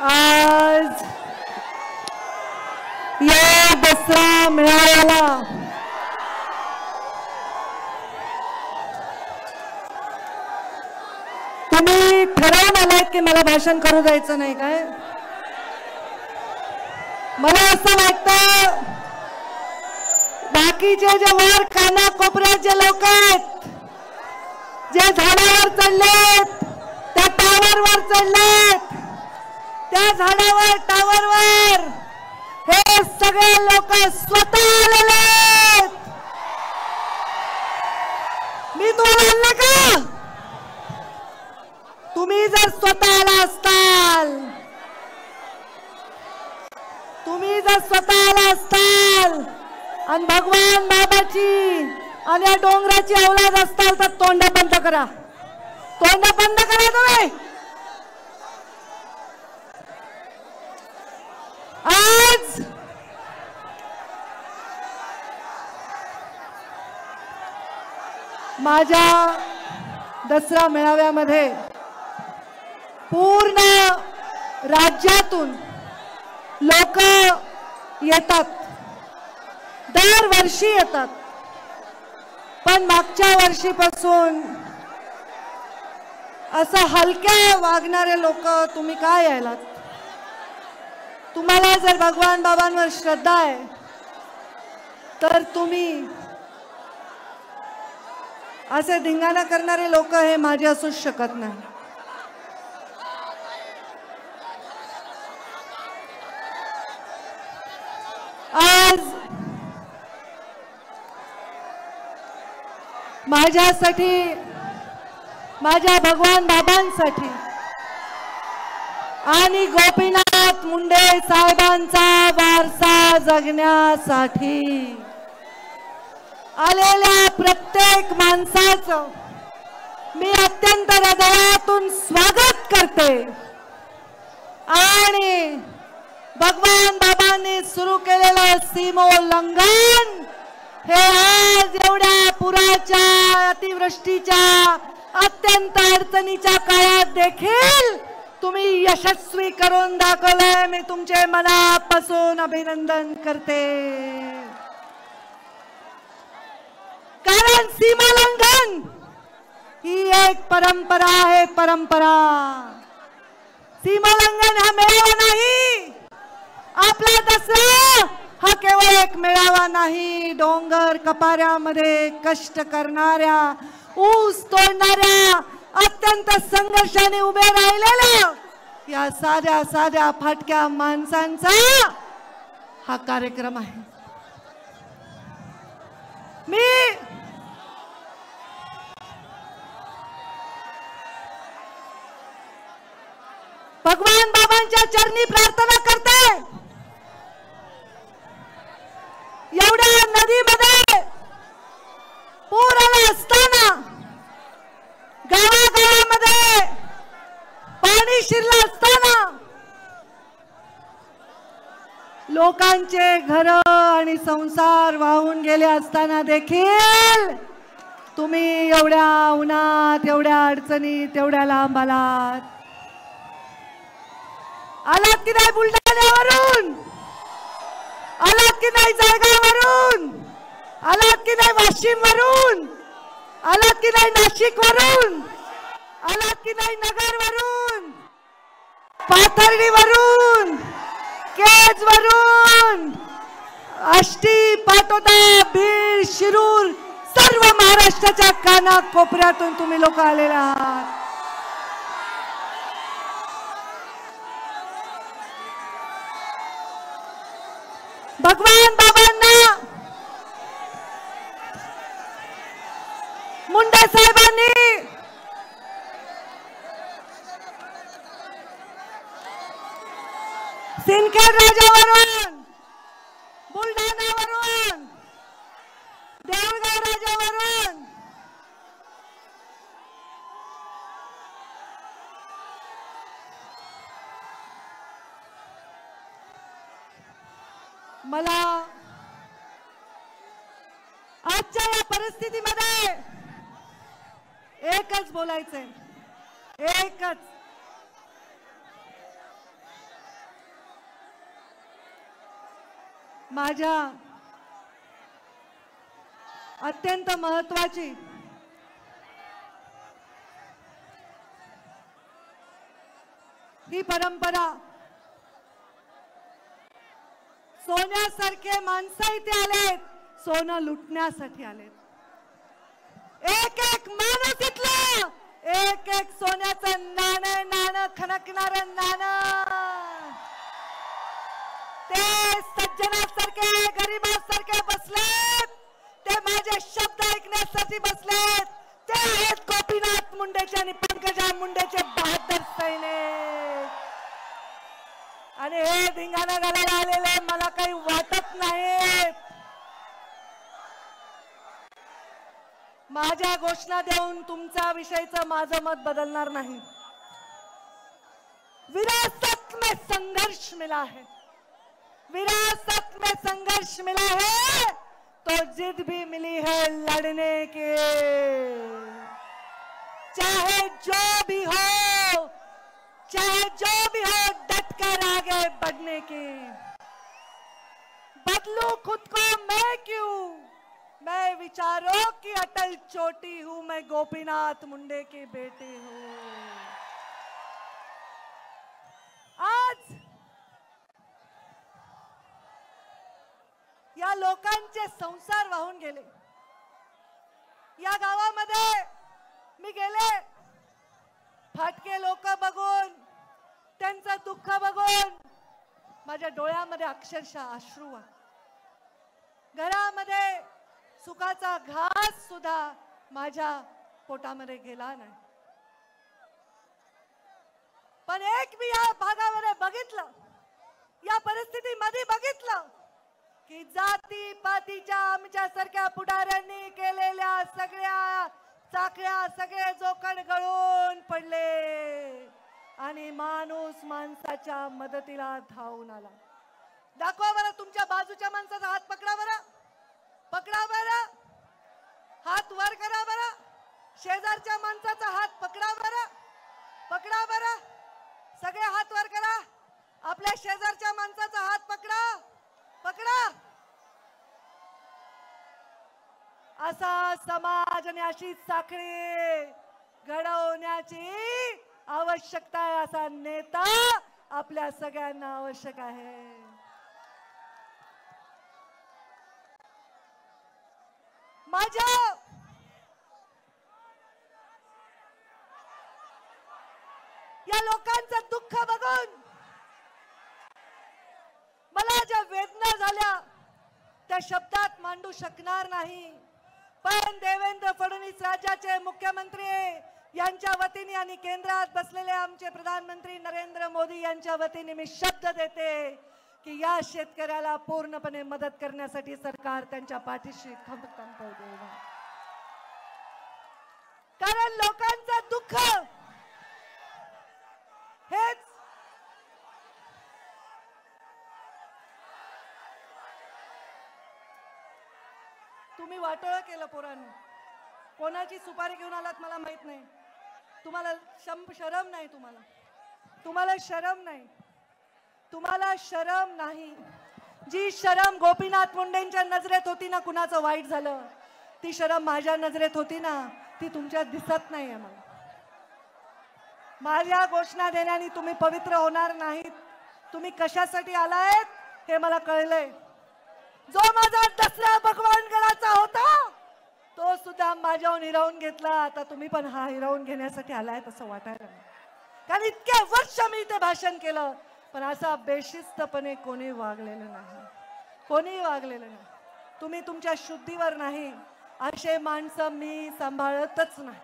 आज या दसरा मेळाव्याला तुम्ही ठरवून आलात की मला भाषण करू द्यायचं नाही काय? मला असं वाटतं बाकीचे जे वर कानाकोपऱ्यात जे लोक आहेत, जे झाडावर चढलेत, त्या टावरवर चढलेत, त्या झाडावर टावरवर हे सगळे लोक स्वतः आलेले आहेत. मी तुम्हाला आणलं का? तुम्ही जर स्वतः आला असताल, तुम्ही जर स्वतः आला असताल आणि भगवान बाबाची आणि या डोंगराची औलाद असताल तर तोंड बंद करा, तोंड बंद करा तुम्ही. आज माझ्या दसरा मेळाव्यामध्ये पूर्ण राज्यातून लोक येतात, दरवर्षी येतात. पण मागच्या वर्षीपासून असं हलक्या वागणारे लोक तुम्ही काय यायलात? तुम्हाला जर भगवान बाबांवर श्रद्धा आहे तर तुम्ही असे धिंगाणा करणारे लोक हे माझे असूच शकत नाही. आज माझ्यासाठी, माझ्या भगवान बाबांसाठी आणि गोपीनाथ मुंडे साहेबांचा वारसा जगण्यासाठी आलेल्या प्रत्येक माणसाचं मी अत्यंत हृदयातून स्वागत करते. आणि भगवान बाबांनी सुरू केलेलं सीमोल्लंघन हे आज एवढ्या पुराच्या, अतिवृष्टीच्या, अत्यंत अडचणीच्या काळात देखील तुम्ही यशस्वी करून दाखवलंय. मी तुमचे मनापासून अभिनंदन करते. कारण सीमोल्लंघन ही एक परंपरा आहे, परंपरा. सीमोल्लंघन हा मेळावा नाही, आपला दसरा हा केवळ एक मेळावा नाही. डोंगर कपाऱ्यामध्ये कष्ट करणाऱ्या, ऊस तोडणाऱ्या, अत्यंत संघर्षाने उभे राहिलेल्या या साध्या साध्या फाटक्या माणसांचा हा कार्यक्रम आहे. मी भगवान बाबांच्या चरणी प्रार्थना करते. एवढ्या नदीमध्ये पूर आला असताना, गावागावामध्ये पाणी शिरलं असताना, लोकांचे घर आणि संसार वाहून गेले असताना देखील तुम्ही एवढ्या उन्हात, एवढ्या अडचणीत, एवढ्या लांब आलात. आलात की नाही बुलढाण्यावरून? आलात की नाही जळगाववरून? आलात की नाही वाशिम वरून? आलात की नाही नाशिक वरून? आलात की नाही नगर वरून, पाथर्डी वरून, केज वरून, आष्टी, पाटोदा, बीड, शिरूर, सर्व महाराष्ट्राच्या कानाकोपऱ्यातून तुम्ही लोक आलेले आहात. भगवान बाबांना, मुंडे साहेबांनी सिंदखेड राजावरून, बुलढाण्यावरून, देऊळगाव राजावरून मला आजच्या या परिस्थितीमध्ये एकच बोलायचंय. एकच माझ्या अत्यंत महत्त्वाची ही परंपरा, सोन्यासारखे माणसं इथे आलेत, सोनं लुटण्यासाठी आलेत. एक एक माणूस इथलं, एक एक सोन्याचं नाणं नाणं खणकणारं नाणं. ते सज्जनासारखे गरिबासारखे बसलेत, ते माझे शब्द ऐकण्यासाठी बसलेत. ते आहेत गोपीनाथ मुंडेचे आणि पंकजा मुंडेचे बहादर सैनिक. आणि हे धिंगाणा घालायला आलेले मला काही वाटत नाही. माझ्या घोषणा देऊन तुमच्या विषयीचं माझं मत बदलणार नाही. विरासत में संघर्ष मिला है, विरासत में संघर्ष मिला है तो जिद भी मिली है लड़ने के. चाहे जो भी हो, चाहे जो भी हो, डटकर आगे बढ़ने की. बदलू खुद को मैं क्यों, मैं विचारों की अटल चोटी हूं, मैं गोपीनाथ मुंडे की बेटी हूं. आज या लोकांचे संसार वाहून गेले. या गावामध्ये मी गेले, फाटके लोक बघून, त्यांचं दुःख बघून माझ्या डोळ्यामध्ये अक्षरशः अश्रू आले. घरामध्ये सुखाचा घास सुद्धा माझ्या पोटामध्ये गेला नाही. पण एक मी या भागामध्ये बघितलं, या परिस्थितीमध्ये बघितलं की जाती पातीच्या आमच्यासारख्या पुढाऱ्यांनी केलेल्या सगळ्या चाकऱ्या, सगळे जोखड गळून पडले आणि माणूस माणसाच्या मदतीला धावून आला. दाखवा बरं तुमच्या बाजूच्या माणसाचा हात, पकडा बरं, पकडा बरं, हात वर करा बरं. शेजारच्या माणसाचा हात पकडा बरं, पकडा बरं, सगळे हात वर करा. आपल्या शेजारच्या माणसाचा हात पकडा, पकडा. असा समाज आणि अशी साखळी घडवण्याची आवश्यकता आहे. असा नेता आपल्या सगळ्यांना आवश्यक आहे. माझ्या या लोकांचं दुःख बघून मला ज्या वेदना झाल्या त्या शब्दात मांडू शकणार नाही. पण देवेंद्र फडणवीस राज्याचे मुख्यमंत्री यांच्या वतीने आणि केंद्रात बसलेले आमचे प्रधानमंत्री नरेंद्र मोदी यांच्या वतीने मी शब्द देते की या शेतकऱ्याला पूर्णपणे मदत करण्यासाठी सरकार त्यांच्या पाठीशी खंबीरपणे उभे आहे. कारण लोकांचं दुःख हेच तुम्ही वाटोळं केलं पोरांनी. कोणाची सुपारी घेऊन आलात मला माहित नाही. तुम्हाला शरम नाही, तुम्हाला शरम नाही, तुम्हाला शरम नाही. जी शरम गोपीनाथ मुंडेंच्या नजरेत होती ना, कुणाचं वाईट झालं, ती शरम माझ्या नजरेत होती ना, ती तुमच्या दिसत नाही आहे. मला माझ्या घोषणा देण्याने तुम्ही पवित्र होणार नाहीत. तुम्ही कशासाठी आलायत हे मला कळलंय. जो माझा दसरा भगवानगडाचा होता तो सुद्धा माझ्याहून हिरावून घेतला. आता तुम्ही पण हा हिरावून घेण्यासाठी आलाय असं वाटायला. कारण इतके वर्ष मी इथे भाषण केलं पण असा बेशिस्तपणे कोणी वागलेलं नाही, कोणी वागलेलं नाही. तुम्ही तुमच्या शुद्धीवर नाही असे माणसं मी सांभाळतच नाही.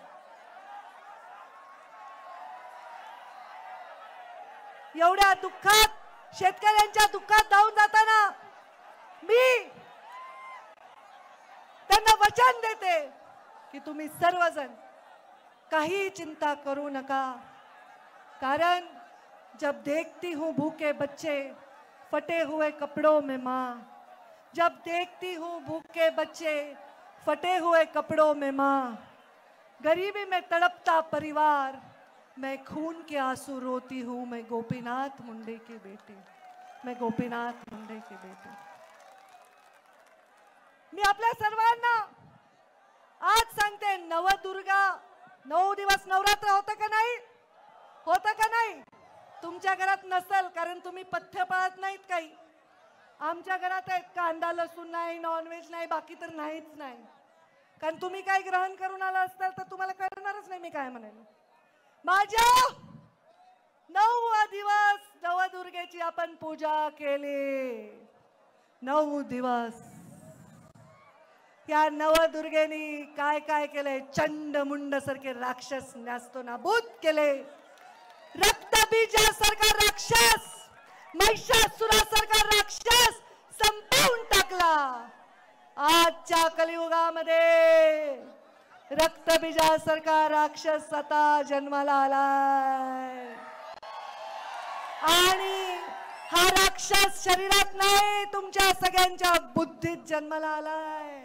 एवढ्या दुःखात, शेतकऱ्यांच्या दुःखात धावून जाताना मी त्यांना वचन देते की तुम्ही सर्वजण काही चिंता करू नका. कारण जब देखती हूँ भूखे बच्चे फटे हुए कपड़ों में माँ, जब देखती हूँ भूखे बच्चे फटे हुए कपड़ों में माँ, गरीबी में तड़पता परिवार, मैं खून के आंसू रोती हूँ, मैं गोपीनाथ मुंडे के बेटे, मैं गोपीनाथ मुंडे के बेटे। मी आपल्या सर्वांना आज सांगते, नवदुर्गा 9 दिवस नवरात्र होतं का नाही? होतं का नाही? तुमच्या घरात नसेल कारण तुम्ही पथ्य पाळत नाहीत काही. आमच्या घरात आहे, कांदा लसूण नाही, नॉनव्हेज नाही, बाकी तर नाहीच नाही. कारण तुम्ही काय ग्रहण करून आला असताल तर तुम्हाला कळणारच नाही मी काय म्हणाले. माझ्या 9 दिवस नवदुर्गेची आपण पूजा केली. 9 दिवस या नवदुर्गेनी काय काय केले? चंडमुंड सारखे राक्षस न्यास्तो नाबूद केले. रक्तबीजासारखा राक्षस, महिषासुरासारखा राक्षस संपवून टाकला. आजच्या कलियुगामध्ये रक्तबीजासारखा राक्षस आता जन्माला आलाय आणि हा राक्षस शरीरात नाही, तुमच्या सगळ्यांच्या बुद्धीत जन्माला आलाय.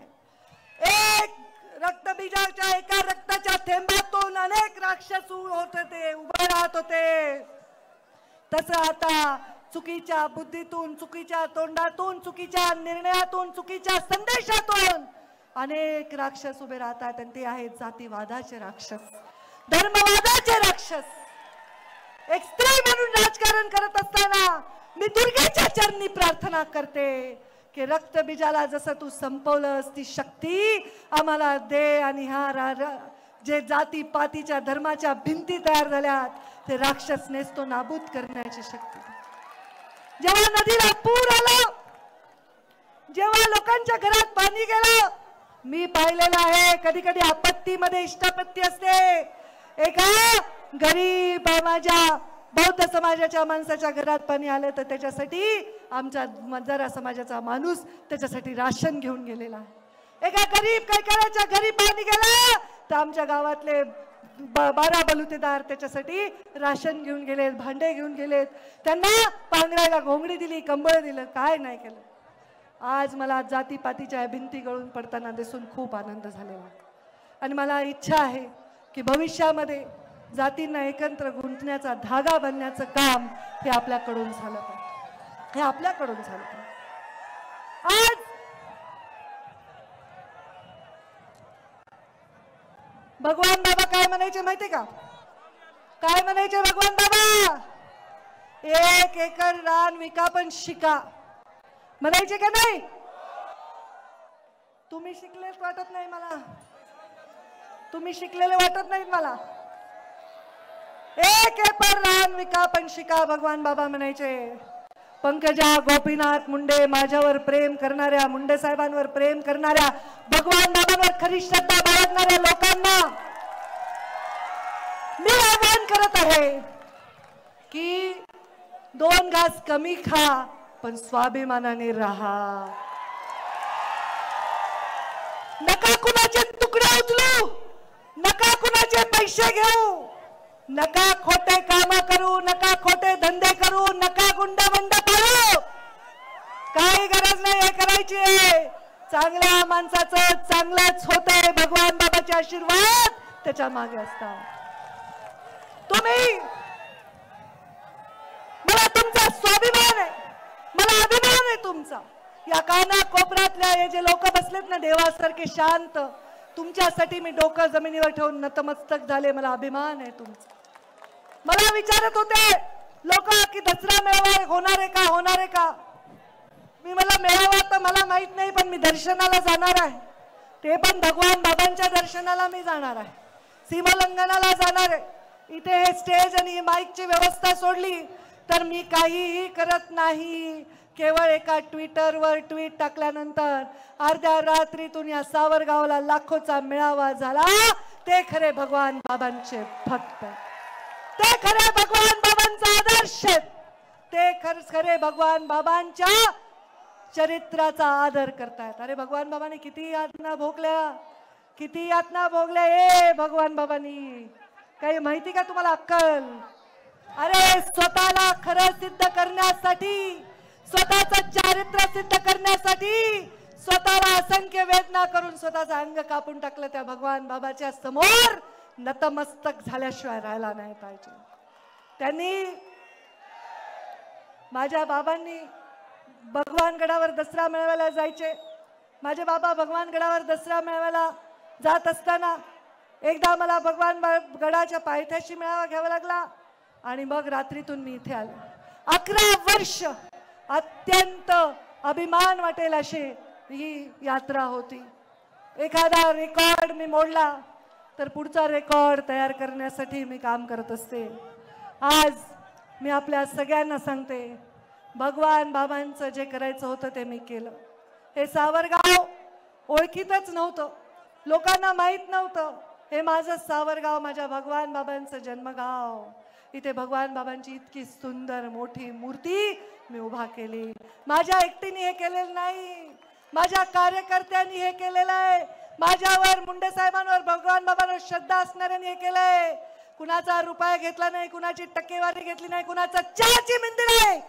एक रक्तबीजाच्या एका रक्ताच्या थेंबातून अनेक राक्षस होते, उभे राहत होते. तसं आता चुकीच्या बुद्धीतून, चुकीच्या तोंडातून, चुकीच्या निर्णयातून, चुकीच्या संदेशातून अनेक राक्षस उभे राहतात. आणि ते आहेत जातीवादाचे राक्षस, धर्मवादाचे राक्षस. एक स्त्री म्हणून राजकारण करत असताना मी दुर्गेच्या चरणी प्रार्थना करते की रक्तबीजाला जसं तू संपवलंस ती शक्ती आम्हाला दे. आणि हा जे जाती पातीच्या धर्माच्या भिंती तयार झाल्यात ते राक्षस नेस्तो नाबूद करण्याची शक्ती. जेव्हा नदीला पूर आला, जेव्हा लोकांच्या घरात पाणी गेलं, मी पाहिलेलं आहे कधी कधी आपत्तीमध्ये इष्टापत्ती असते. एका गरीब माझ्या बौद्ध समाजाच्या माणसाच्या घरात पाणी आलं तर त्याच्यासाठी आमच्या मजारा समाजाचा माणूस त्याच्यासाठी राशन घेऊन गेलेला आहे. एका गरीब कैकाराच्या घरी पाणी गेलं तर आमच्या गावातले 12 बलुतेदार त्याच्यासाठी राशन घेऊन गेलेत, भांडे घेऊन गेलेत, त्यांना पांघरायला घोंगडी दिली, कंबळ दिलं, काय नाही केलं. आज मला जातीपातीच्या भिंती गळून पडताना दिसून खूप आनंद झालेला. आणि मला इच्छा आहे की भविष्यामध्ये जातींना एकत्र गुंतण्याचा धागा बनण्याचं काम हे आपल्याकडून झालं पाहिजे, हे आपल्याकडून झालं पाहिजे. आज भगवान बाबा काय म्हणायचे माहितीये का? काय म्हणायचे भगवान बाबा? 1 एकर रान विका पण शिका म्हणायचे का नाही? तुम्ही शिकलेच वाटत नाही मला, तुम्ही शिकलेले वाटत नाहीत मला. 1 एकर रान विका पण शिका भगवान बाबा म्हणायचे. पंकजा गोपीनाथ मुंडे, माझ्यावर प्रेम करणाऱ्या, मुंडे साहेबांवर प्रेम करणाऱ्या, भगवान बाबांवर खरी श्रद्धा बाळगणाऱ्या लोकांना मी आवाहन करत आहे की 2 घास कमी खा पण स्वाभिमानाने राहा. नका कुणाचे तुकडे उचलू, नका कुणाचे पैसे घेऊ, नका खोटे काम करू, नका खोटे धंदे करू, नका गुंडबंड पाळू. काही गरज नाही हे करायची. चांगल्या माणसाचं चांगलंच होतंय. भगवान बाबाचे आशीर्वाद त्याच्या मागे असतात. तुम्ही, मला तुमचा स्वाभिमान आहे, मला अभिमान आहे तुमचा. या काना कोपऱ्यातल्या हे जे लोक बसलेत ना देवासारखे शांत, तुमच्यासाठी मी डोकं जमिनीवर ठेवून नतमस्तक झाले. मला अभिमान आहे तुमचा. मला विचारत होते लोक की दसरा मेळावा होणार आहे का, होणार आहे का? मी मला मेळावा तर मला माहित नाही, पण मी दर्शनाला जाणार आहे. ते पण भगवान बाबांच्या दर्शनाला मी जाणार आहे, सीमोल्लंघनाला जाणार आहे. इथे हे स्टेज आणि माईकची व्यवस्था सोडली तर मी काहीही करत नाही. केवळ एका ट्विटरवर ट्वीट टाकल्यानंतर अर्ध्या रात्रीतून या सावरगावला लाखोचा मेळावा झाला. ते खरे भगवान बाबांचे भक्त, ते खरे भगवान बाबांचा आदर्श, ते खरे भगवान बाबांच्या चरित्राचा आदर करतायत. अरे भगवान बाबांनी किती यातना भोगल्या, किती यातना भोगल्या. ए भगवान बाबांनी काही माहिती का तुम्हाला अक्कल? अरे स्वतःला खरं सिद्ध करण्यासाठी, स्वतःचं चारित्र्य सिद्ध करण्यासाठी स्वतःला असंख्य वेदना करून स्वतःचं अंग कापून टाकलं त्या भगवान बाबाच्या समोर नतमस्तक झाल्याशिवाय राहायला नाही पाहिजे. त्यांनी माझ्या बाबांनी भगवानगडावर दसरा मेळाव्याला जायचे. माझे बाबा भगवानगडावर दसरा मेळाव्याला जात असताना एकदा मला भगवान गडाच्या पायथ्याशी मेळावा घ्यावा लागला आणि मग रात्रीतून मी इथे आले. 11 वर्ष अत्यंत अभिमान वाटेल अशी ही यात्रा होती. एखादा रेकॉर्ड मी मोडला तर पुढचा रेकॉर्ड तयार करण्यासाठी मी काम करत असते. आज मी आपल्या सगळ्यांना सांगते, भगवान बाबांचं जे करायचं होतं ते मी केलं. हे सावरगाव ओळखीतच नव्हतं, लोकांना माहीत नव्हतं. हे माझं सावरगाव, माझ्या भगवान बाबांचं जन्मगाव. इथे भगवान बाबांची इतकी सुंदर मोठी मूर्ती मी उभा केली. माझ्या एकटीने हे केलेलं नाही, माझ्या कार्यकर्त्यांनी हे केलेलं आहे. माझ्यावर, मुंडे साहेबांवर, भगवान बाबांवर श्रद्धा असणाऱ्यांनी हे केलंय. कुणाचा रुपया घेतला नाही, कुणाची टक्केवारी घेतली नाही, कुणाचा चहाची मिंदी नाही,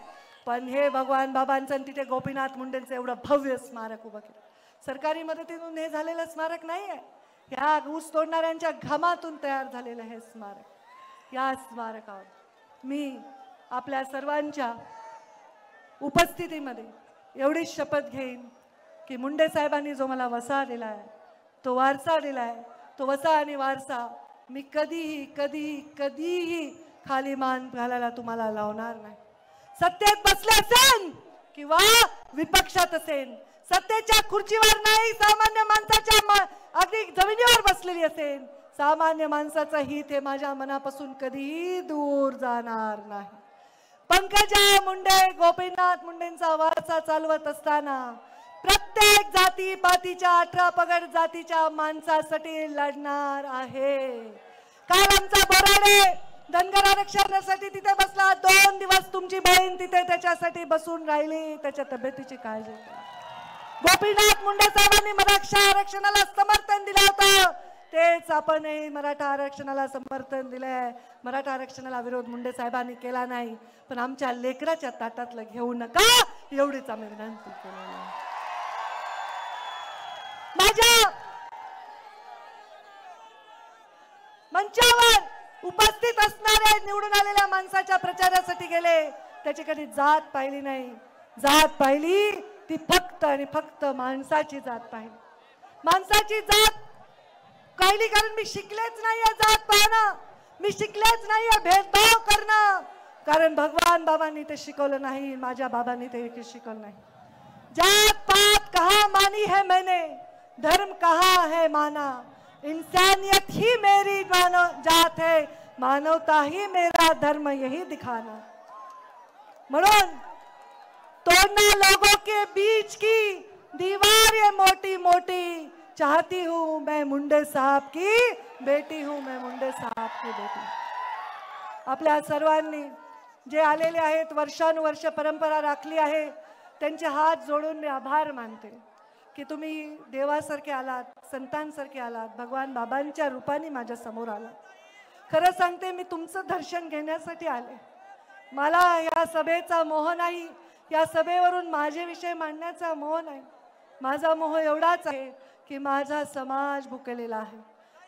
पण हे भगवान बाबांचं आणि तिथे गोपीनाथ मुंडेंचं एवढं भव्य स्मारक उभं केलं. सरकारी मदतीतून हे झालेलं स्मारक नाही आहे, या ऊस तोडणाऱ्यांच्या घामातून तयार झालेलं हे स्मारक. या स्मारकावर मी आपल्या सर्वांच्या उपस्थितीमध्ये एवढी शपथ घेईन की मुंडे साहेबांनी जो मला वसा दिलाय, तो वारसा दिलाय, तो वसा आणि वारसा मी कधीही कधीही कधीही खाली मान घालायला तुम्हाला लावणार नाही. सत्तेत बसले असेल किंवा विपक्षात असेल, सत्तेच्या खुर्चीवर नाही, सामान्य माणसाच्या अगदी जमिनीवर बसलेली असेल, सामान्य माणसाचं हित हे माझ्या मनापासून कधीही दूर जाणार नाही. पंकजा मुंडे, गोपीनाथ मुंडेंचा वारसा चालवत असताना प्रत्येक जाती पातीच्या 18 पगड जातीच्या माणसासाठी लढणार आहे. काल आमचा बोराडे धनगर आरक्षणासाठी तिथे बसला, 2 दिवस तुमची बहीण तिथे त्याच्यासाठी बसून राहिली, त्याच्या तब्येतीची काळजी. गोपीनाथ मुंडे साहेबांनी मराठा आरक्षणाला समर्थन दिलं होतं, तेच आपणही मराठा आरक्षणाला समर्थन दिलंय. मराठा आरक्षणाला विरोध मुंडे साहेबांनी केला नाही, पण आमच्या लेकराच्या ताटातलं घेऊ नका एवढीच आम्ही विनंती केलेली आहे. माझ्या मंचावर उपस्थित असणारे निवडून आलेल्या माणसाच्या प्रचारासाठी गेले, त्याची कधी जात पाहिली नाही. जात पाहिली ती फक्त आणि फक्त माणसाची जात पाहिली. माणसाची जात पाहिली कारण मी शिकलेच नाहीये जात पाहणं, मी शिकलेच नाहीये भेदभाव करणं, कारण भगवान बाबांनी ते शिकवलं नाही, माझ्या बाबांनी ते शिकवलं नाही. जात पात कहा मानी है मैंने, धर्म कहा है माना, इंसानियत ही मेरी जात है, मानवता ही मेरा धर्म यही दिखाना. म्हणून तोड़ना लोगों के बीच की दीवार ये मोटी मोटी, चाहती हूँ मैं मुंडे साहब की बेटी हूँ, मैं मुंडे साहब की बेटी. आपल्या सर्वांनी जे आलेले आहेत, वर्षानुवर्ष परंपरा राखली आहे, त्यांचे हात जोडून मी आभार मानते की तुम्ही देवासारखे आलात, संतांसारखे आलात, भगवान बाबांच्या रूपाने माझ्या समोर आलात. खरं सांगते, मी तुमचं दर्शन घेण्यासाठी आले. मला या सभेचा मोह नाही, या सभेवरून माझे विषय मांडण्याचा मोह नाही. माझा मोह एवढाच आहे की माझा समाज भुकेलेला आहे.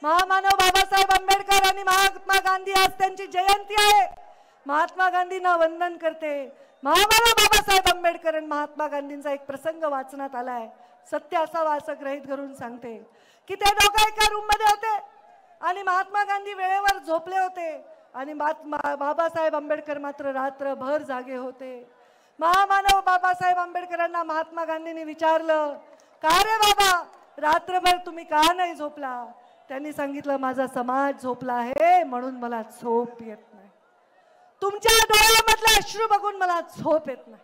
महामानव बाबासाहेब आंबेडकर आणि महात्मा गांधी आज त्यांची जयंती आहे. महात्मा गांधींना वंदन करते. महामानव बाबासाहेब आंबेडकर आणि महात्मा गांधींचा एक प्रसंग वाचनात आलाय. सत्य असा वाचक ग्रहित करून सांगते की ते दोघं एका रूम मध्ये होते आणि महात्मा गांधी वेळेवर झोपले होते आणि बाबासाहेब आंबेडकर मात्र रात्रभर जागे होते. महामानव बाबासाहेब आंबेडकरांना महात्मा गांधींनी विचारलं, का रे बाबा रात्रभर तुम्ही का नाही झोपला? त्यांनी सांगितलं, माझा समाज झोपला आहे म्हणून मला झोप येत नाही. तुमच्या डोळ्यामधला अश्रू बघून मला झोप येत नाही,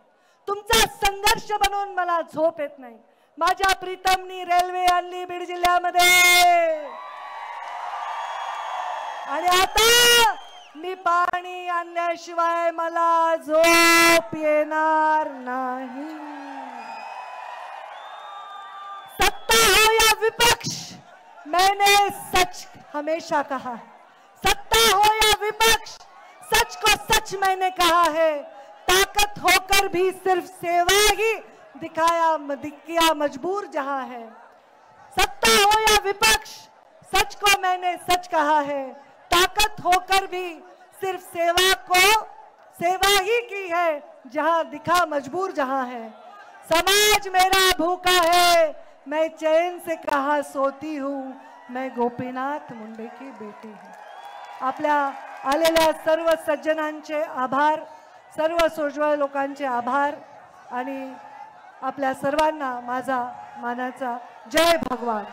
तुमचा संघर्ष बनवून मला झोप येत नाही. माझ्या प्रीतमनी रेल्वे आणली बीड जिल्ह्यामध्ये आणि आता मी पाणी आणल्याशिवाय मला झोप येणार नाही. सत्ता हो या विपक्ष, मैंने सच हमेशा कहा है. सत्ता हो या विपक्ष, सच को सच मैंने कहा है. ताकत होकर भी सिर्फ सेवा ही दिखाया मजबूर जहां है. सत्ता हो या विपक्ष, सच को मैंने सच कहा है, ताकत होकर भी सिर्फ सेवा ही की है, जहां दिखा मजबूर जहां है। समाज मेरा भूखा है, मैं चैन से कहा सोती हूँ, मैं गोपीनाथ मुंडे की बेटी हूँ। आपल्या आलेल्या सर्व सज्जनांचे आभार, सर्व सोज्वळ लोकांचे आभार आणि आपल्या सर्वांना माझा मानाचा जय भगवान।